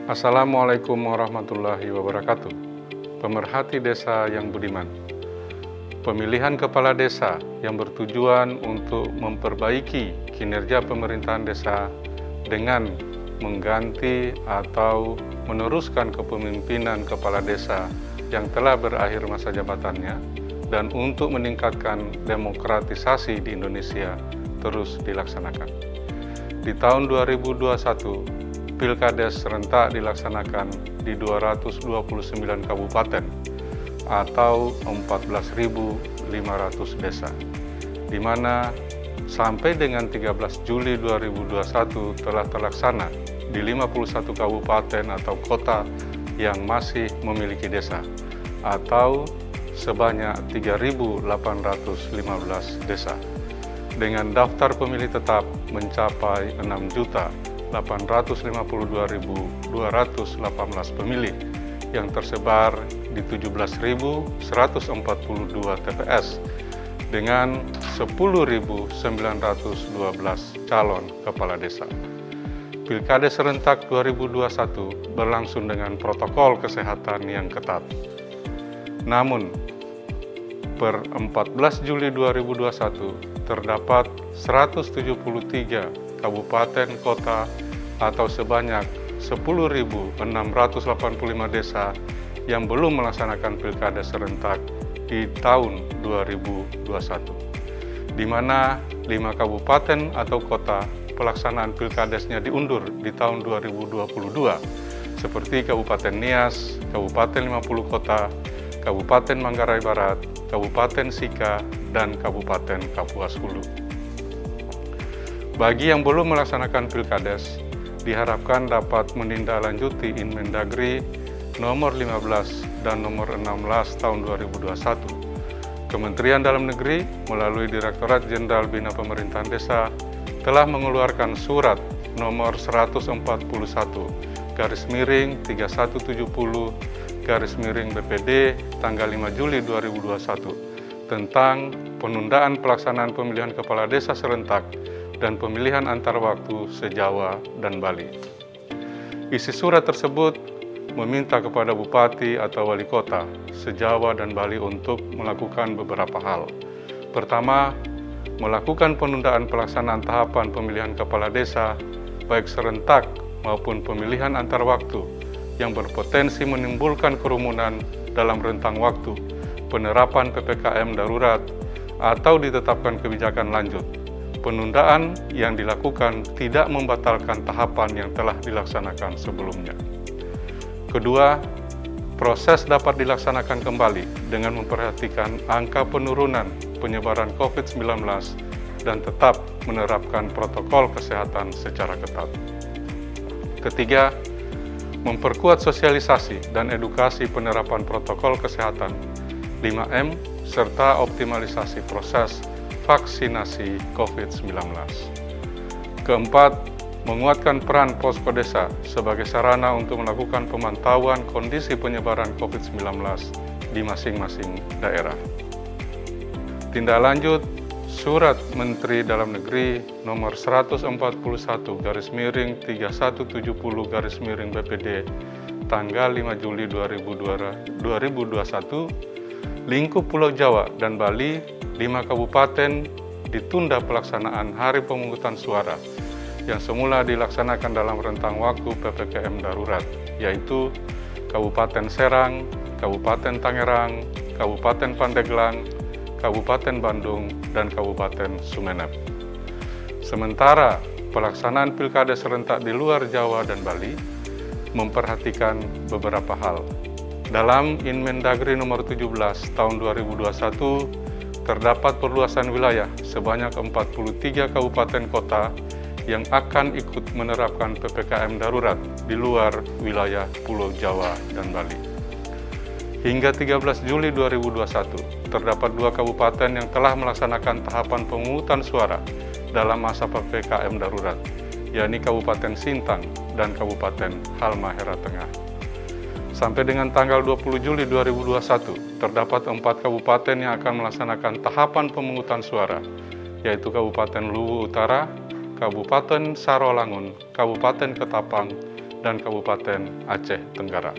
Assalamualaikum warahmatullahi wabarakatuh. Pemerhati desa yang budiman. Pemilihan kepala desa yang bertujuan untuk memperbaiki kinerja pemerintahan desa dengan mengganti atau meneruskan kepemimpinan kepala desa yang telah berakhir masa jabatannya dan untuk meningkatkan demokratisasi di Indonesia terus dilaksanakan. Di tahun 2021, Pilkades serentak dilaksanakan di 229 kabupaten atau 14.500 desa, di mana sampai dengan 13 Juli 2021 telah terlaksana di 51 kabupaten atau kota yang masih memiliki desa, atau sebanyak 3.815 desa, dengan daftar pemilih tetap mencapai 6.852.218 pemilih yang tersebar di 17.142 TPS dengan 10.912 calon kepala desa. Pilkades serentak 2021 berlangsung dengan protokol kesehatan yang ketat. Namun, per 14 Juli 2021 terdapat 173 kabupaten kota atau sebanyak 10.685 desa yang belum melaksanakan pilkades serentak di tahun 2021, di mana 5 kabupaten atau kota pelaksanaan pilkadesnya diundur di tahun 2022, seperti Kabupaten Nias, Kabupaten 50 Kota, Kabupaten Manggarai Barat, Kabupaten Sika, dan Kabupaten Kapuas Hulu. Bagi yang belum melaksanakan pilkades, diharapkan dapat menindaklanjuti Inmen Dagri nomor 15 dan nomor 16 tahun 2021. Kementerian Dalam Negeri melalui Direktorat Jenderal Bina Pemerintahan Desa telah mengeluarkan surat nomor 140/3170/BPD tanggal 5 Juli 2021 tentang penundaan pelaksanaan pemilihan kepala desa serentak dan pemilihan antar waktu se-Jawa dan Bali. Isi surat tersebut meminta kepada bupati atau wali kota se-Jawa dan Bali untuk melakukan beberapa hal. Pertama, melakukan penundaan pelaksanaan tahapan pemilihan kepala desa, baik serentak maupun pemilihan antar waktu yang berpotensi menimbulkan kerumunan dalam rentang waktu, penerapan PPKM darurat, atau ditetapkan kebijakan lanjut. Penundaan yang dilakukan tidak membatalkan tahapan yang telah dilaksanakan sebelumnya. Kedua, proses dapat dilaksanakan kembali dengan memperhatikan angka penurunan penyebaran COVID-19 dan tetap menerapkan protokol kesehatan secara ketat. Ketiga, memperkuat sosialisasi dan edukasi penerapan protokol kesehatan 5M serta optimalisasi proses vaksinasi COVID-19. Keempat, menguatkan peran posko desa sebagai sarana untuk melakukan pemantauan kondisi penyebaran COVID-19 di masing-masing daerah. Tindak lanjut Surat Menteri Dalam Negeri nomor 141/3170/BPD tanggal 5 Juli 2021, lingkup Pulau Jawa dan Bali, 5 kabupaten ditunda pelaksanaan hari pemungutan suara yang semula dilaksanakan dalam rentang waktu PPKM darurat, yaitu Kabupaten Serang, Kabupaten Tangerang, Kabupaten Pandeglang, Kabupaten Bandung, dan Kabupaten Sumeneb. Sementara pelaksanaan pilkada serentak di luar Jawa dan Bali memperhatikan beberapa hal. Dalam Inmen Dagri nomor 17 tahun 2021, terdapat perluasan wilayah sebanyak 43 kabupaten kota yang akan ikut menerapkan PPKM darurat di luar wilayah Pulau Jawa dan Bali. Hingga 13 Juli 2021, terdapat 2 kabupaten yang telah melaksanakan tahapan pemungutan suara dalam masa PPKM darurat, yakni Kabupaten Sintang dan Kabupaten Halmahera Tengah. Sampai dengan tanggal 20 Juli 2021, terdapat 4 kabupaten yang akan melaksanakan tahapan pemungutan suara, yaitu Kabupaten Luwu Utara, Kabupaten Sarolangun, Kabupaten Ketapang, dan Kabupaten Aceh Tenggara.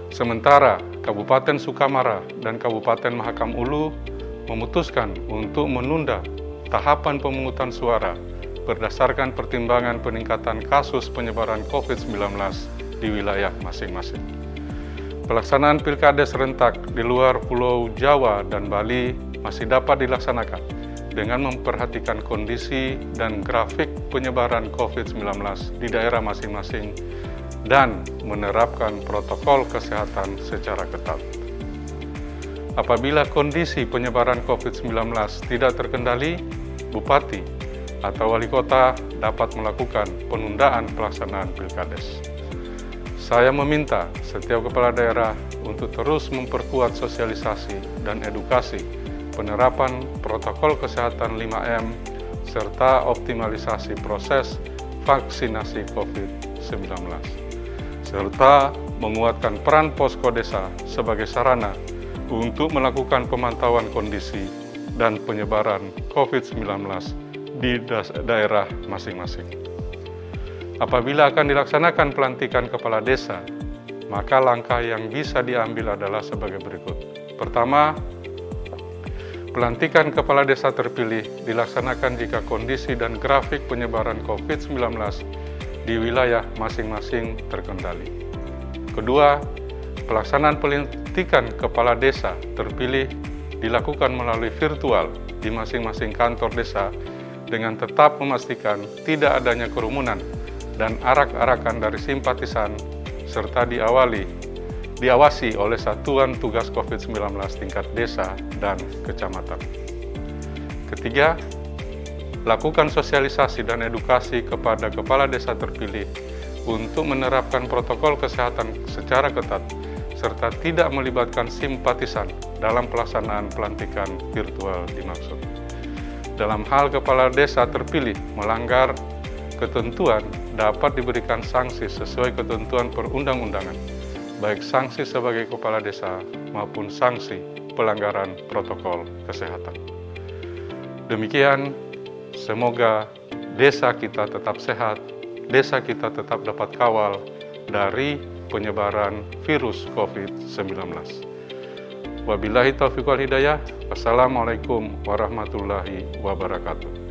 Sementara Kabupaten Sukamara dan Kabupaten Mahakam Ulu memutuskan untuk menunda tahapan pemungutan suara berdasarkan pertimbangan peningkatan kasus penyebaran COVID-19 di wilayah masing-masing. Pelaksanaan pilkada serentak di luar Pulau Jawa dan Bali masih dapat dilaksanakan dengan memperhatikan kondisi dan grafik penyebaran COVID-19 di daerah masing-masing dan menerapkan protokol kesehatan secara ketat. Apabila kondisi penyebaran COVID-19 tidak terkendali, Bupati atau Wali Kota dapat melakukan penundaan pelaksanaan pilkades. Saya meminta setiap kepala daerah untuk terus memperkuat sosialisasi dan edukasi penerapan protokol kesehatan 5M serta optimalisasi proses vaksinasi COVID-19, serta menguatkan peran posko desa sebagai sarana untuk melakukan pemantauan kondisi dan penyebaran COVID-19 di daerah masing-masing. Apabila akan dilaksanakan pelantikan kepala desa, maka langkah yang bisa diambil adalah sebagai berikut. Pertama, pelantikan kepala desa terpilih dilaksanakan jika kondisi dan grafik penyebaran COVID-19 di wilayah masing-masing terkendali. Kedua, pelaksanaan pelantikan kepala desa terpilih dilakukan melalui virtual di masing-masing kantor desa dengan tetap memastikan tidak adanya kerumunan dan arak-arakan dari simpatisan serta diawasi oleh Satuan Tugas COVID-19 tingkat desa dan kecamatan. Ketiga, lakukan sosialisasi dan edukasi kepada kepala desa terpilih untuk menerapkan protokol kesehatan secara ketat serta tidak melibatkan simpatisan dalam pelaksanaan pelantikan virtual dimaksud. Dalam hal kepala desa terpilih melanggar ketentuan, dapat diberikan sanksi sesuai ketentuan perundang-undangan, baik sanksi sebagai kepala desa maupun sanksi pelanggaran protokol kesehatan. Demikian, semoga desa kita tetap sehat, desa kita tetap dapat kawal dari penyebaran virus COVID-19. Wabillahi taufiq wal hidayah. Wassalamualaikum warahmatullahi wabarakatuh.